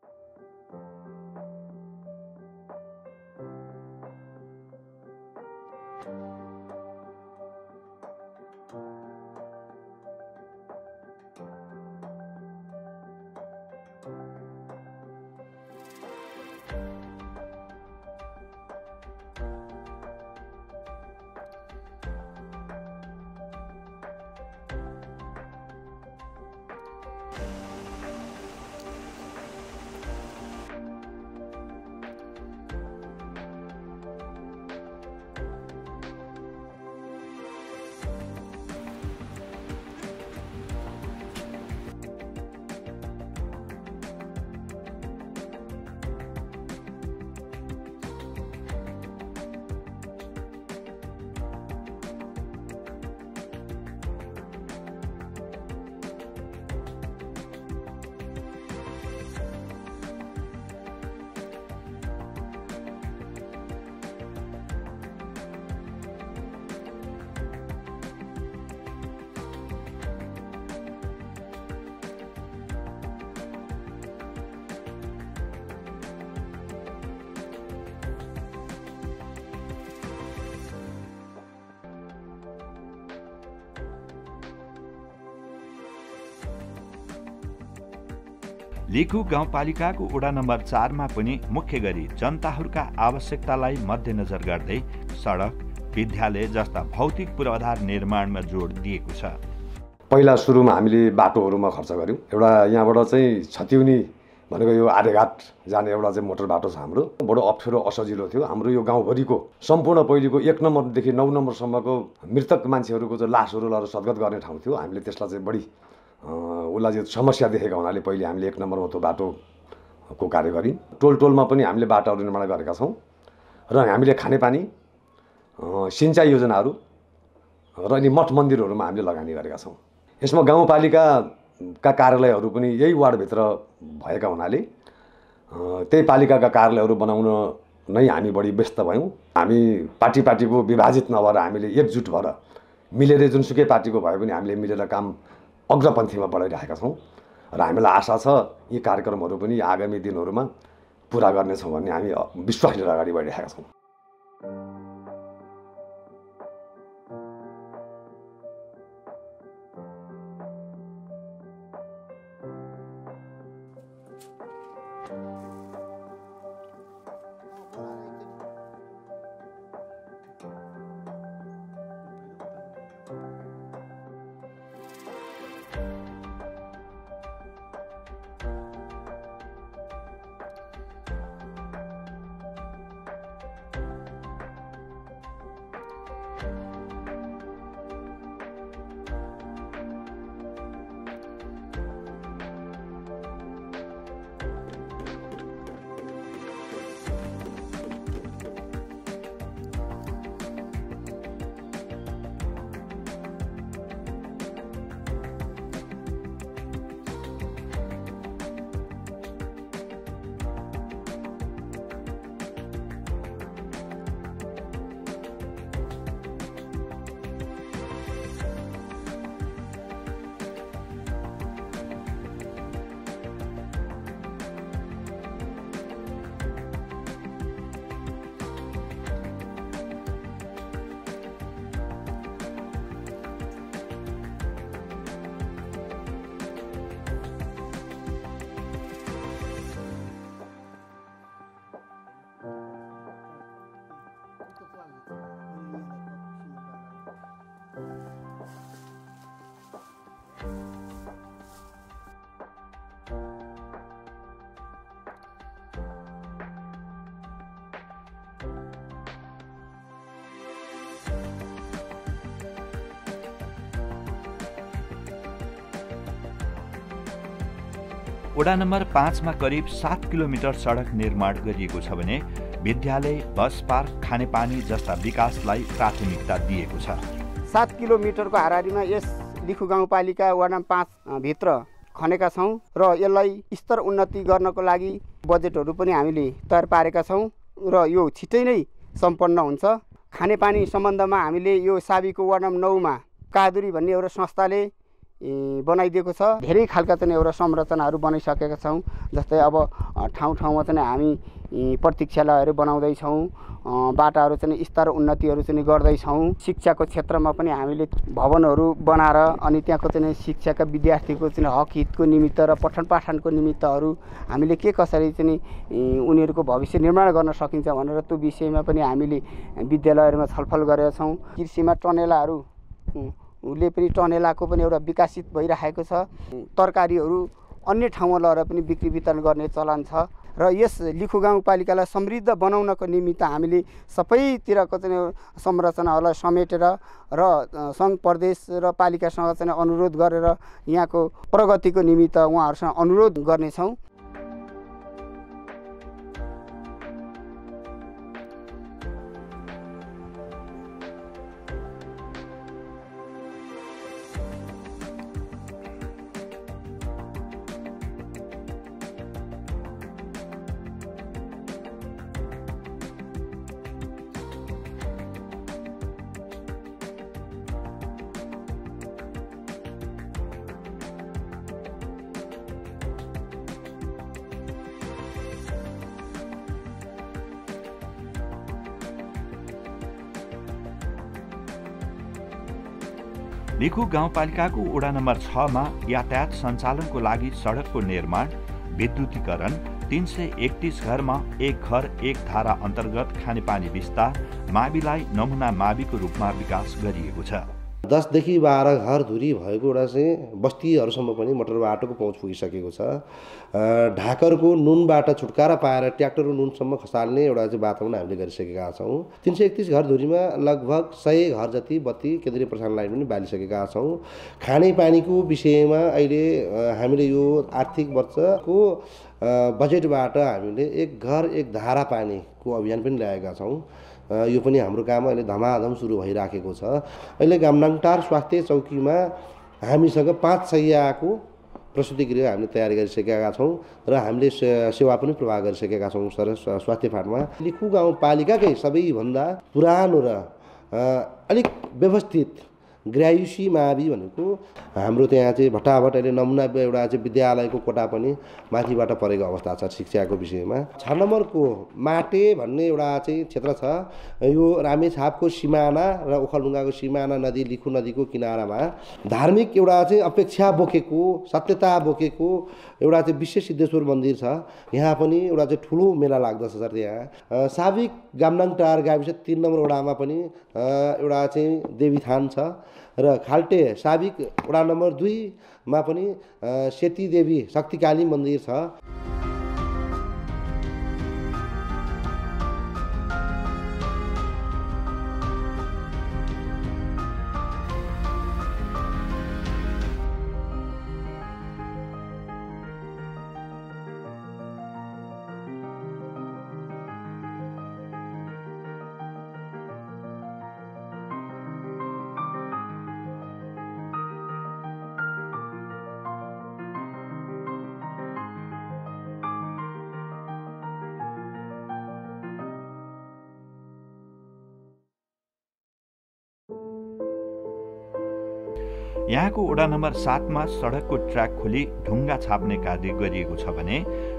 लिखु गाउँपालिकाको वडा नम्बर 4 मा पनि मुख्य गरी जनताहरूका आवश्यकतालाई मध्यनजर गर्दै सडक, विद्यालय जस्ता भौतिक पूर्वाधार निर्माणमा जोड दिएको छ। पहिला सुरुमा हामीले बाटोहरूमा खर्च गर्यौं। एउटा यहाँबाट चाहिँ छतिउनी भनेको यो आर्यघाट जाने एउटा चाहिँ मोटर बाटो छ हाम्रो, बडो अप्ठ्यारो असजिलो थियो। हाम्रो यो गाउँभरिको सम्पूर्ण पहिलेको 1 नम्बरदेखि 9 नम्बरसम्मको मृतक मान्छेहरूको चाहिँ लासहरू लगेर सद्गत गर्ने ठाउँ थियो। हामीले त्यसलाई चाहिँ बढी उसलाई चाहिँ समस्या देखेका हुनाले पहिले हामीले 1 नम्बरमा त्यो बाटोको कार्य गर्यौं। टोल टोलमा पनि हामीले बाटाहरू निर्माण गरेका छौँ र हामीले खानेपानी, सिँचाइ योजनाहरू र अनि मठ मन्दिरहरूमा हामीले लगानी गरेका छौँ। यसमा गाउँपालिकाका कार्यालयहरू पनि यही वार्डभित्र भएका हुनाले त्यही पालिकाका कार्यालयहरू बनाउन नै हामी बढी व्यस्त भयौँ। हामी पार्टीको विभाजित नभएर हामीले एकजुट भएर मिलेर जुनसुकै पार्टीको भए पनि हामीले मिलेर काम अग्रपन्थीमा बढाइरहेका छौँ र हामीलाई आशा छ यी कार्यक्रमहरू पनि आगामी दिनहरूमा पुरा गर्नेछौँ भन्ने हामी विश्वास लिएर अगाडि बढिरहेका छौँ। वडा नम्बर 5 मा करिब 7 किलोमिटर सडक निर्माण गरिएको छ भने विद्यालय, बस पार्क, खानेपानी जस्ता विकासलाई प्राथमिकता दिएको छ। 7 किलोमिटरको हाराहारीमा यस लिखु गाउँपालिका वडा नम्बर 5 भित्र खनेका छौँ र यसलाई स्तर उन्नति गर्नको लागि बजेटहरू पनि हामीले तयार पारेका छौँ र यो छिट्टै नै सम्पन्न हुन्छ। खानेपानी सम्बन्धमा हामीले यो साबीको वडा नम्बर 9 मा कादुरी भन्ने एउटा संस्थाले बनाइदिएको छ। धेरै खालका चाहिँ एउटा संरचनाहरू बनाइसकेका छौँ। जस्तै अब ठाउँ ठाउँमा चाहिँ हामी प्रतीक्षालयहरू बनाउँदैछौँ, बाटाहरू चाहिँ स्तर उन्नतिहरू चाहिँ गर्दैछौँ। शिक्षाको क्षेत्रमा पनि हामीले भवनहरू बनाएर अनि त्यहाँको चाहिँ शिक्षाका विद्यार्थीको चाहिँ हक हितको निमित्त र पठन पाठनको निमित्तहरू हामीले के कसरी चाहिँ उनीहरूको भविष्य निर्माण गर्न सकिन्छ भनेर त्यो विषयमा पनि हामीले विद्यालयहरूमा छलफल गरेका छौँ। कृषिमा टनेलाहरू ले पनि टनेलाको पनि एउटा विकसित भइरहेको छ। तरकारीहरू अन्य ठाउँमा लगेर पनि बिक्री वितरण गर्ने चलन छ र यस लिखु गाउँपालिकालाई समृद्ध बनाउनको निमित्त हामीले सबैतिरको चाहिँ संरचनाहरूलाई समेटेर र सङ्घ प्रदेश र पालिकासँग चाहिँ अनुरोध गरेर यहाँको प्रगतिको निमित्त उहाँहरूसँग अनुरोध गर्नेछौँ। लिखु गाउँपालिकाको वडा नम्बर 6 मा यातायात सञ्चालनको लागि सडकको निर्माण, विद्युतीकरण, 331 घरमा एक घर एक धारा अन्तर्गत खानेपानी विस्तार, माविलाई नमुना माविको रूपमा विकास गरिएको छ। 10 देखि 12 घर धुरी भएको एउटा चाहिँ बस्तीहरूसम्म पनि मोटर बाटोको पहुँच पुगिसकेको छ। ढाकरको नुनबाट छुटकारा पाएर ट्र्याक्टरको नुनसम्म खसाल्ने एउटा चाहिँ वातावरण हामीले गरिसकेका छौँ। 331 घर धुरीमा लगभग 100 घर जति बत्ती केन्द्रीय प्रसारण लाइन पनि बालिसकेका छौँ। खानेपानीको विषयमा अहिले हामीले यो आर्थिक वर्षको बजेटबाट हामीले एक घर एक धारा पानीको अभियान पनि ल्याएका छौँ। यो पनि हाम्रो काम अहिले धमाधम सुरु भइराखेको छ। अहिले गामनाङटार स्वास्थ्य चौकीमा हामीसँग 5 शय्याको प्रसुति गृह हामीले तयारी गरिसकेका छौँ र हामीले सेवा पनि प्रवाह गरिसकेका छौँ सर स्वास्थ्य फाँटमा। लिखु गाउँपालिकाकै सबैभन्दा पुरानो र अलिक व्यवस्थित ग्रायुसी मावि भनेको हाम्रो त्यहाँ चाहिँ भट्टाभट अहिले नमुना एउटा चाहिँ विद्यालयको कोटा पनि माथिबाट परेको अवस्था छ। शिक्षाको विषयमा 6 नम्बरको माटे भन्ने एउटा चाहिँ क्षेत्र छ। यो रामेछापको सिमाना र ओखलढुङ्गाको सिमाना नदी लिखु नदीको किनारामा धार्मिक एउटा चाहिँ अपेक्षा बोकेको सत्यता बोकेको एउटा चाहिँ विश्व सिद्धेश्वर मन्दिर छ। यहाँ पनि एउटा चाहिँ ठुलो मेला लाग्दछ सर। त्यहाँ साबिक गामनाङटार गाविस 3 नम्बर वडामा पनि एउटा चाहिँ देवीथान छ र खाल्टे साबिक वडा नम्बर 2 मा पनि सेती देवी शक्तिकाली मन्दिर छ। यहाँको वडा नम्बर 7 मा सडकको ट्र्याक खोली ढुङ्गा छाप्ने कार्य गरिएको छ भने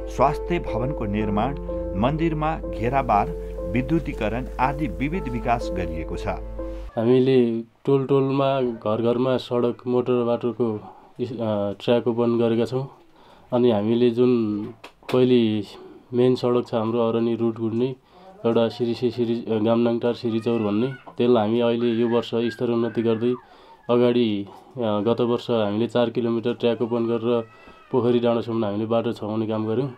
स्वास्थ्य भवनको निर्माण, मन्दिरमा घेराबार, विद्युतीकरण आदि विविध विकास गरिएको छ। हामीले टोल टोलमा घर घरमा सडक मोटर बाटोको ट्र्याक ओपन गरेका छौँ। अनि हामीले जुन पहिले मेन सडक छ हाम्रो अरनी रुट गुड्ने एउटा गामनाङटार सिरिचौर भन्ने, त्यसलाई हामी अहिले यो वर्ष स्तरोन्नति गर्दै अगाडि गत वर्ष हामीले 4 किलोमिटर ट्र्याक ओपन गरेर पोखरी डाँडोसम्म हामीले बाटो छाउने काम गऱ्यौँ।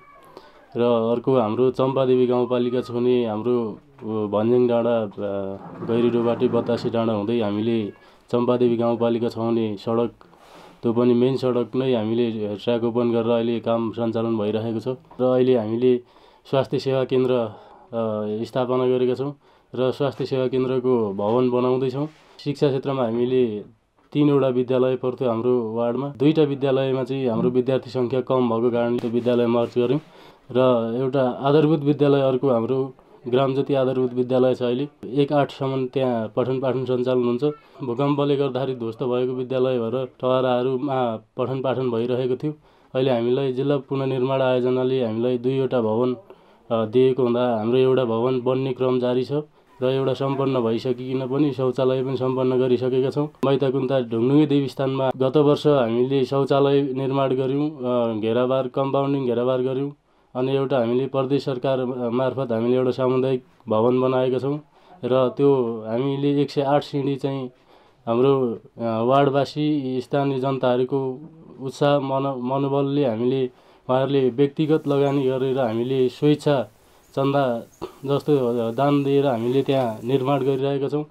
र अर्को हाम्रो चम्पादेवी गाउँपालिका छुने हाम्रो भन्ज्याङ डाँडा गैरीडोबाटै बतासे डाँडा हुँदै हामीले चम्पादेवी गाउँपालिका छाउने सडक, त्यो पनि मेन सडक नै हामीले ट्र्याक ओपन गरेर अहिले काम सञ्चालन भइरहेको छ। र अहिले हामीले स्वास्थ्य सेवा केन्द्र स्थापना गरेका छौँ र स्वास्थ्य सेवा केन्द्रको भवन बनाउँदैछौँ। शिक्षा क्षेत्रमा हामीले 3वटा विद्यालय पर्थ्यो हाम्रो वार्डमा। 2टा विद्यालयमा चाहिँ हाम्रो विद्यार्थी सङ्ख्या कम भएको कारणले त्यो विद्यालय मर्ज गऱ्यौँ र एउटा आधारभूत विद्यालय अर्को हाम्रो ग्राम ज्योति आधारभूत विद्यालय छ। अहिले 1-8सम्म त्यहाँ पठन पाठन सञ्चालन हुन्छ। भूकम्पले गर्दाखेरि ध्वस्त भएको विद्यालय भएर टहराहरूमा पठन पाठन भइरहेको थियो। अहिले हामीलाई जिल्ला पुनर्निर्माण आयोजनाले हामीलाई 2वटा भवन दिएको हुँदा हाम्रो एउटा भवन बन्ने क्रम जारी छ र एउटा सम्पन्न भइसकिकन पनि शौचालय पनि सम्पन्न गरिसकेका छौँ। मैताकुन्ता ढुङ्डुङ्गे देवस्थानमा गत वर्ष हामीले शौचालय निर्माण गऱ्यौँ, घेराबार कम्पाउन्डिङ घेराबार गऱ्यौँ। अनि एउटा हामीले प्रदेश सरकार मार्फत हामीले एउटा सामुदायिक भवन बनाएका छौँ र त्यो हामीले 108 सिँढी चाहिँ हाम्रो वार्डवासी स्थानीय जनताहरूको उत्साह मनोबलले हामीले उहाँहरूले व्यक्तिगत लगानी गरेर हामीले स्वेच्छा चन्दा जस्तो दान दिएर हामीले त्यहाँ निर्माण गरिरहेका छौँ।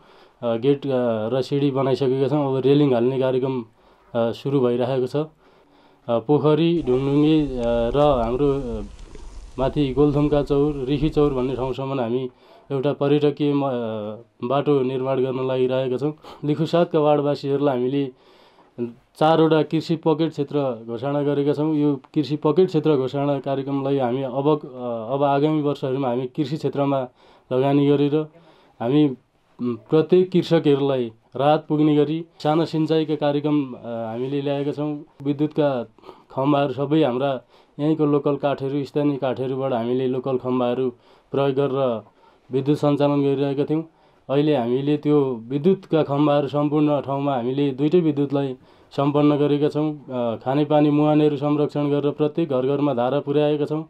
गेट र सिँढी बनाइसकेका छौँ। अब रेलिङ हाल्ने कार्यक्रम सुरु भइरहेको छ। पोखरी ढुङ्डुङ्गे र हाम्रो माथि गोलथुम्का चौर रिखी चौर भन्ने ठाउँसम्म हामी एउटा पर्यटकीय बाटो निर्माण गर्न लागिरहेका छौँ। लिखु 7 का वार्डवासीहरूलाई हामीले 4वटा कृषि पकेट क्षेत्र घोषणा गरेका छौँ। यो कृषि पकेट क्षेत्र घोषणा कार्यक्रमलाई हामी अब आगामी वर्षहरूमा हामी कृषि क्षेत्रमा लगानी गरेर हामी प्रत्येक कृषकहरूलाई राहत पुग्ने गरी साना सिँचाइका कार्यक्रम हामीले ल्याएका छौँ। विद्युतका खम्बाहरू सबै हाम्रा यहीँको लोकल काठहरू स्थानीय काठहरूबाट हामीले लोकल खम्बाहरू प्रयोग गरेर विद्युत सञ्चालन गरिरहेका थियौँ। अहिले हामीले त्यो विद्युतका खम्बाहरू सम्पूर्ण ठाउँमा हामीले 2टै विद्युतलाई सम्पन्न गरेका छौँ। खानेपानी मुहानहरू संरक्षण गरेर प्रत्येक घरमा धारा पुर्याएका छौँ।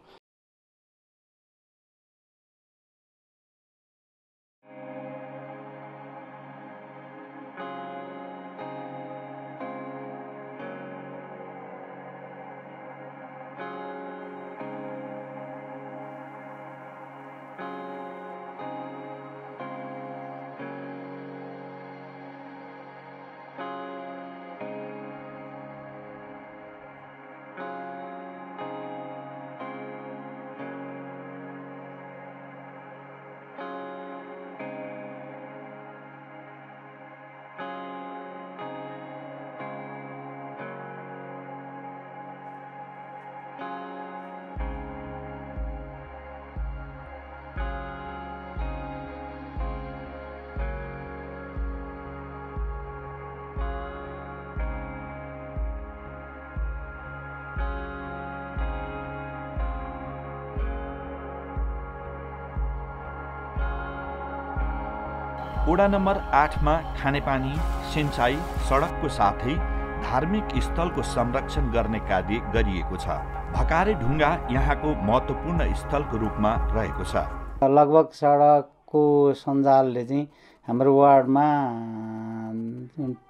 वडा नम्बर 8मा खानेपानी, सिंचाई, सडकको साथै धार्मिक स्थलको संरक्षण गर्ने कार्य गरिएको छ। भकारे ढुङ्गा यहाँको महत्त्वपूर्ण स्थलको रूपमा रहेको छ। लगभग सडकको सञ्जालले चाहिँ हाम्रो वार्डमा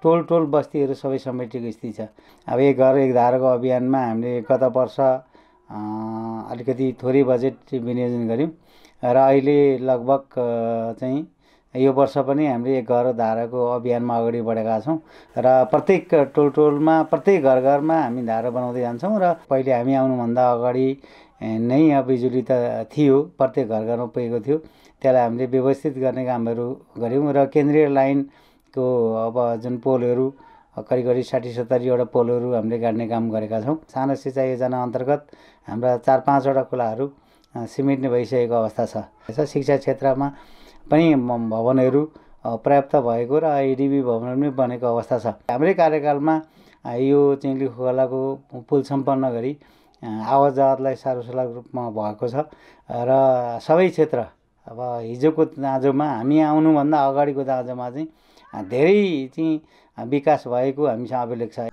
टोल बस्तीहरू सबै समेटेको स्थिति छ। अब एक घर एक धाराको अभियानमा हामीले गत वर्ष अलिकति थोरै बजेट विनियोजन गऱ्यौँ र अहिले लगभग चाहिँ यो वर्ष पनि हामीले एक घर धाराको अभियानमा अगाडि बढेका छौँ र प्रत्येक टोलमा प्रत्येक घरमा हामी धारा बनाउँदै जान्छौँ र पहिले हामी आउनुभन्दा अगाडि नै बिजुली त थियो, प्रत्येक घरमा पुगेको थियो। त्यसलाई हामीले व्यवस्थित गर्ने कामहरू गऱ्यौँ र केन्द्रीय लाइनको अब जुन पोलहरू करिब 60-70वटा पोलहरू हामीले गाड्ने काम गरेका छौँ। सानो सिँचाइ योजना अन्तर्गत हाम्रा 4-5वटा खोलाहरू सिमेन्ट भइसकेको अवस्था छ। शिक्षा क्षेत्रमा पनि भवनहरू पर्याप्त भएको र एडिबी भवन पनि बनेको अवस्था छ। हाम्रै कार्यकालमा यो चाहिँ लिखु खोलाको पुल सम्पन्न गरी आवाज जावतलाई सार्वजनिक रूपमा भएको छ र सबै क्षेत्र अब हिजोको दाँजोमा हामी आउनुभन्दा अगाडिको दाँजोमा चाहिँ धेरै चाहिँ विकास भएको हामीसँग अभिलेख छ।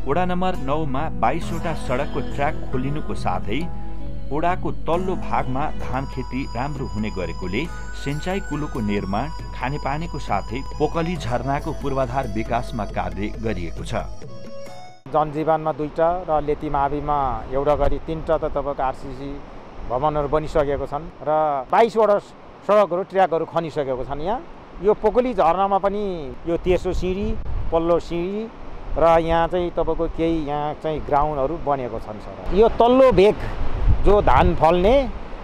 वडा नम्बर 9 मा 22वटा सडकको ट्र्याक खोलिनुको साथै ओडाको तल्लो भागमा धान खेती राम्रो हुने गरेकोले सिंचाई कुलोको निर्माण, खानेपानीको साथै पोकली झरनाको पूर्वाधार विकासमा कार्य गरिएको छ। जनजीवनमा 2टा र लेती माविमा एउटा गरी 3टा त तपाईँको आरसीसी भवनहरू बनिसकेको छन् र 22वटा सडकहरू ट्र्याकहरू खनिसकेको छन्। यहाँ यो पोकली झरनामा पनि यो तेस्रो सिँढी, पल्लो सिँढी र यहाँ चाहिँ तपाईँको केही यहाँ चाहिँ ग्राउन्डहरू बनेको छन् सर। यो तल्लो भेग जो धान फल्ने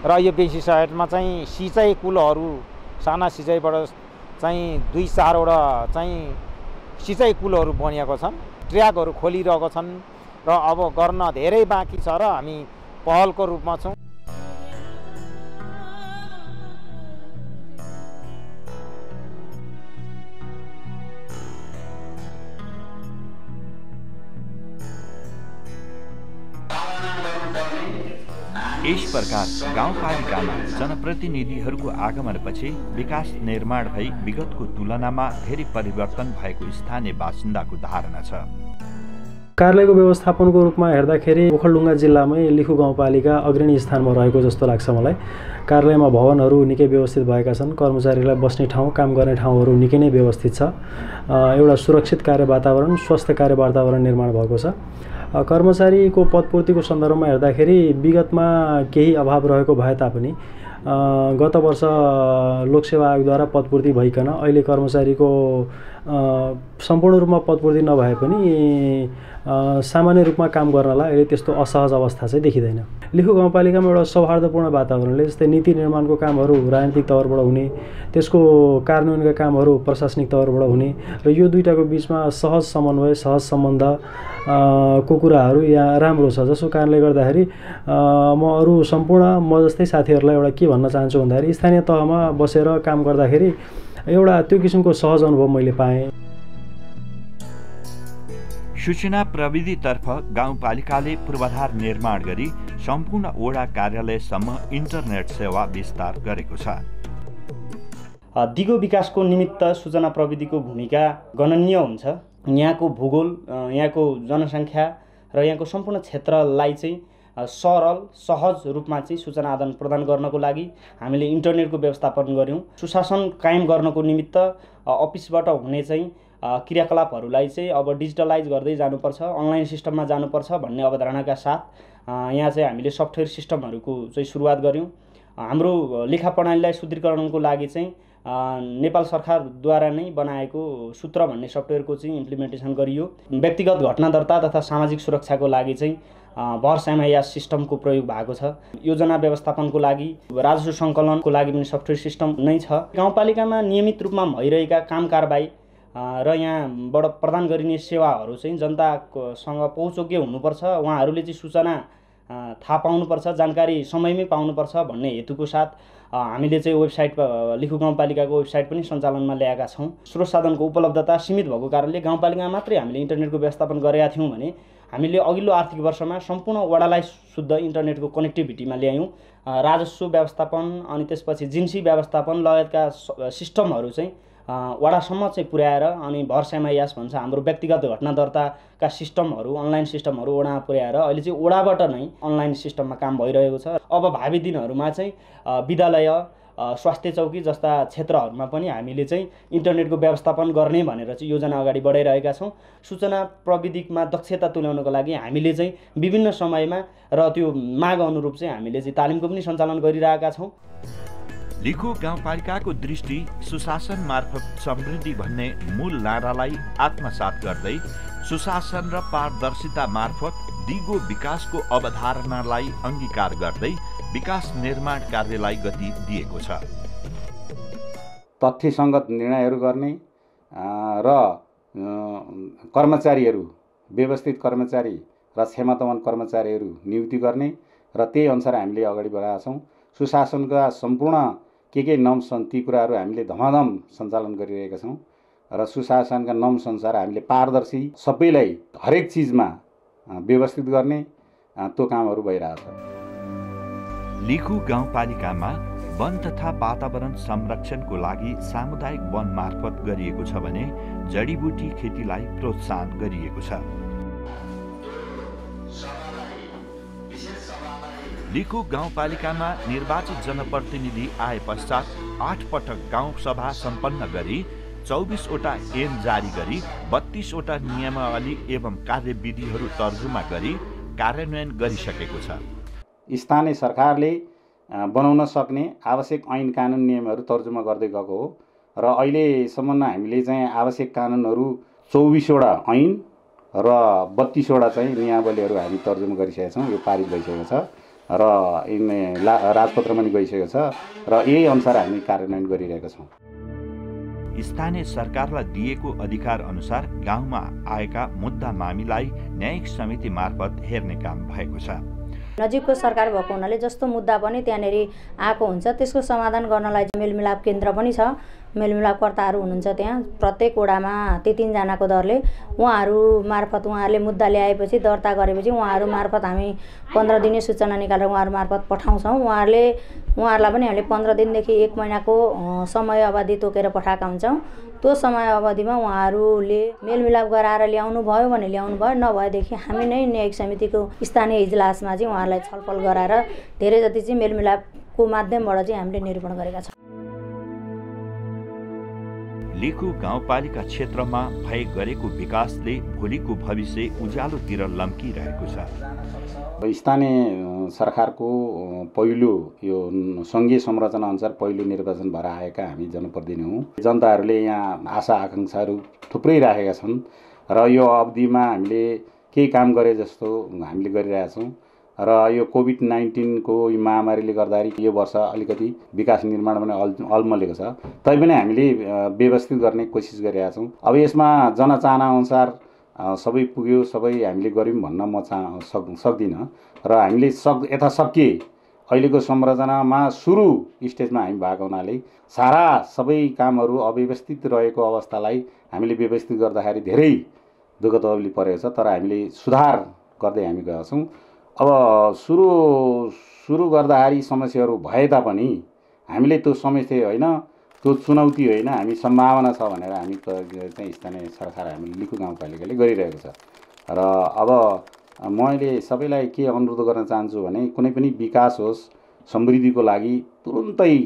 र यो बेसी साइडमा चाहिँ सिँचाइ कुलोहरू, साना सिँचाइबाट चाहिँ 2-4वटा चाहिँ सिँचाइ कुलोहरू बनिएको छन्, ट्र्याकहरू खोलिरहेको छन् र अब गर्न धेरै बाँकी छ र हामी पहलको रूपमा छौँ। यस प्रकार गाउँपालिकामा जनप्रतिनिधिहरूको आगमनपछि विकास निर्माण भई विगतको तुलनामा धेरै परिवर्तन भएको स्थानीय बासिन्दाको धारणा छ। कार्यालयको व्यवस्थापनको रूपमा हेर्दाखेरि ओखलढुङ्गा जिल्लामै लिखु गाउँपालिका अग्रणी स्थानमा रहेको जस्तो लाग्छ मलाई। कार्यालयमा भवनहरू निकै व्यवस्थित भएका छन्, कर्मचारीलाई बस्ने ठाउँ, काम गर्ने ठाउँहरू निकै नै व्यवस्थित छ। एउटा सुरक्षित कार्य वातावरण, स्वस्थ कार्य वातावरण निर्माण भएको छ। कर्मचारीको पदपूर्तिको सन्दर्भमा हेर्दाखेरि विगतमा केही अभाव रहेको भए तापनि गत वर्ष लोकसेवा आयोगद्वारा पदपूर्ति भइकन अहिले कर्मचारीको सम्पूर्ण रूपमा पदपूर्ति नभए पनि सामान्य रूपमा काम गर्नलाई अहिले त्यस्तो असहज अवस्था चाहिँ देखिँदैन। लिखु गाउँपालिकामा एउटा सौहार्दपूर्ण वातावरणले जस्तै नीति निर्माणको कामहरू राजनीतिक तवरबाट हुने, त्यसको कार्यान्वयनका कामहरू प्रशासनिक तवरबाट हुने र यो दुईटाको बिचमा सहज समन्वय, सहज सम्बन्ध को कुराहरू यहाँ राम्रो छ। जसको कारणले गर्दाखेरि म अरू सम्पूर्ण म जस्तै साथीहरूलाई एउटा के भन्न चाहन्छु भन्दाखेरि स्थानीय तहमा बसेर काम गर्दाखेरि एउटा त्यो किसिमको सहज अनुभव मैले पाएँ। सूचना प्रविधितर्फ गाउँपालिकाले पूर्वाधार निर्माण गरी सम्पूर्ण वडा कार्यालयसम्म इन्टरनेट सेवा विस्तार गरेको छ। दिगो विकासको निमित्त सूचना प्रविधिको भूमिका गणनीय हुन्छ। यहाँको भूगोल, यहाँको जनसङ्ख्या र यहाँको सम्पूर्ण क्षेत्रलाई चाहिँ सरल सहज रूपमा चाहिँ सूचना आदान प्रदान गर्नको लागि हामीले इन्टरनेटको व्यवस्थापन गऱ्यौँ। सुशासन कायम गर्नको निमित्त अफिसबाट हुने चाहिँ क्रियाकलापहरूलाई चाहिँ अब डिजिटलाइज गर्दै जानुपर्छ, अनलाइन सिस्टममा जानुपर्छ भन्ने अवधारणाका साथ यहाँ चाहिँ हामीले सफ्टवेयर सिस्टमहरूको चाहिँ सुरुवात गऱ्यौँ। हाम्रो लेखा प्रणालीलाई सुदृढीकरणको लागि चाहिँ नेपाल सरकारद्वारा नै बनाएको सूत्र भन्ने सफ्टवेयरको चाहिँ इम्प्लिमेन्टेसन गरियो। व्यक्तिगत घटना दर्ता तथा सामाजिक सुरक्षाको लागि चाहिँ भर्स एमआइएस सिस्टमको प्रयोग भएको छ। योजना व्यवस्थापनको लागि, राजस्व सङ्कलनको लागि पनि सफ्टवेयर सिस्टम नै छ। गाउँपालिकामा नियमित रूपमा भइरहेका काम कारबाही र यहाँबाट प्रदान गरिने सेवाहरू चाहिँ जनतासँग पहुँचोग्य हुनुपर्छ, उहाँहरूले चाहिँ सूचना थाहा पाउनुपर्छ, जानकारी समयमै पाउनुपर्छ भन्ने हेतुको साथ हामीले चाहिँ वेबसाइट लिखु गाउँपालिकाको वेबसाइट पनि सञ्चालनमा ल्याएका छौँ। स्रोत साधनको उपलब्धता सीमित भएको कारणले गाउँपालिकामा मात्रै हामीले इन्टरनेटको व्यवस्थापन गरेका थियौँ भने हामीले अघिल्लो आर्थिक वर्षमा सम्पूर्ण वडालाई शुद्ध इन्टरनेटको कनेक्टिभिटीमा ल्यायौँ। राजस्व व्यवस्थापन अनि त्यसपछि जिन्सी व्यवस्थापन लगायतका सिस्टमहरू चाहिँ वडासम्म चाहिँ पुर्याएर अनि भर्स एमआइएस भन्छ हाम्रो व्यक्तिगत घटना दर्ताका सिस्टमहरू, अनलाइन सिस्टमहरू वडामा पुर्याएर अहिले चाहिँ वडाबाट नै अनलाइन सिस्टममा काम भइरहेको छ। अब भावी दिनहरूमा चाहिँ विद्यालय, स्वास्थ्य चौकी जस्ता क्षेत्रहरूमा पनि हामीले चाहिँ इन्टरनेटको व्यवस्थापन गर्ने भनेर चाहिँ योजना अगाडि बढाइरहेका छौँ। सूचना प्रविधिमा दक्षता तुल्याउनको लागि हामीले चाहिँ विभिन्न समयमा र त्यो माग अनुरूप चाहिँ हामीले चाहिँ तालिमको पनि सञ्चालन गरिरहेका छौँ। लिखु गाउँपालिकाको दृष्टि सुशासन मार्फत समृद्धि भन्ने मूल नारालाई आत्मसात गर्दै सुशासन र पारदर्शिता मार्फत दिगो विकासको अवधारणालाई अंगीकार गर्दै विकास निर्माण कार्यलाई गति दिएको छ। तथ्यसङ्गत निर्णयहरू गर्ने र कर्मचारीहरू, व्यवस्थित कर्मचारी र क्षमतावान कर्मचारीहरू नियुक्ति गर्ने र त्यही अनुसार हामीले अगाडि बढाएका छौँ। सुशासनका सम्पूर्ण के नम्स छन् ती कुराहरू हामीले धमाधम सञ्चालन गरिरहेका छौँ र सुशासनका नम्स अनुसार हामीले पारदर्शी सबैलाई हरेक चिजमा व्यवस्थित गर्ने त्यो कामहरू भइरहेछ। लिखु गाउँपालिकामा वन तथा वातावरण संरक्षणको लागि सामुदायिक वन मार्फत गरिएको छ भने जडीबुटी खेतीलाई प्रोत्साहन गरिएको छ। लिखु गाउँपालिकामा निर्वाचित जनप्रतिनिधि आए पश्चात 8 पटक गाउँ सभा सम्पन्न गरी 24वटा ऐन जारी गरी 32वटा नियमावली एवं कार्यविधिहरू तर्जुमा गरी कार्यान्वयन गरिसकेको छ। स्थानीय सरकारले बनाउन सक्ने आवश्यक ऐन कानुन नियमहरू तर्जुमा गर्दै गएको हो र अहिलेसम्म हामीले चाहिँ आवश्यक कानुनहरू 24वटा ऐन र 32वटा चाहिँ नियमावलीहरू हामी तर्जुमा गरिसकेका छौँ। यो पारित भइसकेको छ र राजपत्रमा पनि गइसकेको छ र यही अनुसार हामी कार्यान्वयन गरिरहेका छौँ। स्थानीय सरकारलाई दिएको अधिकार अनुसार गाउँमा आएका मुद्दा मामिलाई न्यायिक समिति मार्फत हेर्ने काम भएको छ। नजिकको सरकार भएको हुनाले जस्तो मुद्दा पनि त्यहाँनेरि आएको हुन्छ त्यसको समाधान गर्नलाई मेलमिलाप केन्द्र पनि छ। मेलमिलापकर्ताहरू हुनुहुन्छ त्यहाँ प्रत्येक वडामा 3 जनाको दरले उहाँहरू मार्फत उहाँहरूले मुद्दा ल्याएपछि दर्ता गरेपछि उहाँहरू मार्फत हामी 15 दिने सूचना निकालेर उहाँहरू मार्फत पठाउँछौँ। उहाँहरूलाई पनि हामीले 15 दिनदेखि 1 महिनाको समय अवधि तोकेर पठाएका हुन्छौँ। त्यो समय अवधिमा उहाँहरूले मेलमिलाप गराएर ल्याउनु भयो भने ल्याउनु भयो, नभएदेखि हामी नै न्यायिक समितिको स्थानीय इजलासमा चाहिँ उहाँहरूलाई छलफल गराएर धेरै जति चाहिँ मेलमिलापको माध्यमबाट चाहिँ हामीले निरूपण गरेका छौँ। लिखु गाउँपालिका क्षेत्रमा भए गरेको विकासले भोलिको भविष्य उज्यालोतिर लम्किरहेको छ। स्थानीय सरकारको पहिलो यो सङ्घीय संरचना अनुसार पहिलो निर्वाचन भएर आएका हामी जनप्रतिनिधि हौँ। जनताहरूले यहाँ आशा आकाङ्क्षाहरू थुप्रै राखेका छन् र यो अवधिमा हामीले केही काम गरे जस्तो हामीले गरिरहेका छौँ र यो कोभिड-19 को महामारीले गर्दाखेरि यो वर्ष अलिकति विकास निर्माण पनि अल्मलेको छ। तैपनि हामीले व्यवस्थित गर्ने कोसिस गरिरहेका छौँ। अब यसमा जनचाहना अनुसार सबै पुग्यो, सबै हामीले गऱ्यौँ भन्न म सक्दिनँ र हामीले यथाशक्य अहिलेको संरचनामा सुरु स्टेजमा हामी भएको हुनाले सारा सबै कामहरू अव्यवस्थित रहेको अवस्थालाई हामीले व्यवस्थित गर्दाखेरि धेरै दुःख तकलिफ परेको छ, तर हामीले सुधार गर्दै हामी गएका छौँ। अब सुरु गर्दाखेरि समस्याहरू भए तापनि हामीले त्यो समस्या होइन, त्यो चुनौती होइन, हामी सम्भावना छ भनेर हामी चाहिँ स्थानीय सरकार हामीले लिखु गाउँपालिकाले गरिरहेको छ। र अब मैले सबैलाई के अनुरोध गर्न चाहन्छु भने कुनै पनि विकास होस्, समृद्धिको लागि तुरुन्तै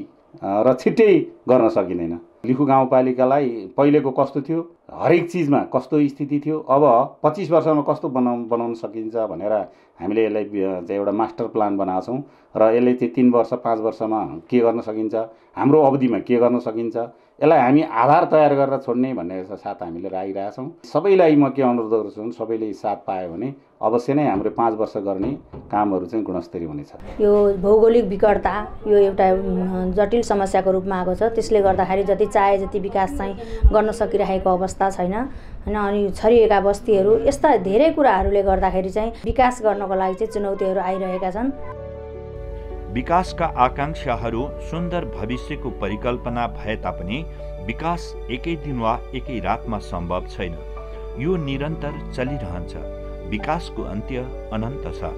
र छिट्टै गर्न सकिँदैन। लिखु गाउँपालिकालाई पहिलेको कस्तो थियो, हरेक चिजमा कस्तो स्थिति थियो, अब 25 वर्षमा कस्तो बनाउन सकिन्छ भनेर हामीले यसलाई चाहिँ एउटा मास्टर प्लान बनाएको छौँ र यसले चाहिँ 3 वर्ष 5 वर्षमा के गर्न सकिन्छ, हाम्रो अवधिमा के गर्न सकिन्छ, यसलाई हामी आधार तयार गरेर छोड्ने भन्ने साथ हामीले राखिरहेका छौँ। सबैलाई म के अनुरोध गर्छु भने सबैले साथ पायो भने अवश्य नै हाम्रो 5 वर्ष गर्ने कामहरू चाहिँ गुणस्तरीय हुनेछ। यो भौगोलिक विकटता यो एउटा जटिल समस्याको रूपमा आएको छ। त्यसले गर्दाखेरि जति चाहे जति विकास चाहिँ गर्न सकिरहेको अवस्था छैन हैन। अनि छरिएका बस्तीहरू यस्ता धेरै कुराहरूले गर्दाखेरि चाहिँ विकास गर्नको लागि चाहिँ चुनौतीहरू आइरहेका छन्। विकासका आकांक्षाहरू सुन्दर भविष्यको परिकल्पना भए तापनि विकास एकै दिन वा एकै रातमा सम्भव छैन। यो निरन्तर चलिरहन्छ। विकासको अन्त्य अनन्त छ।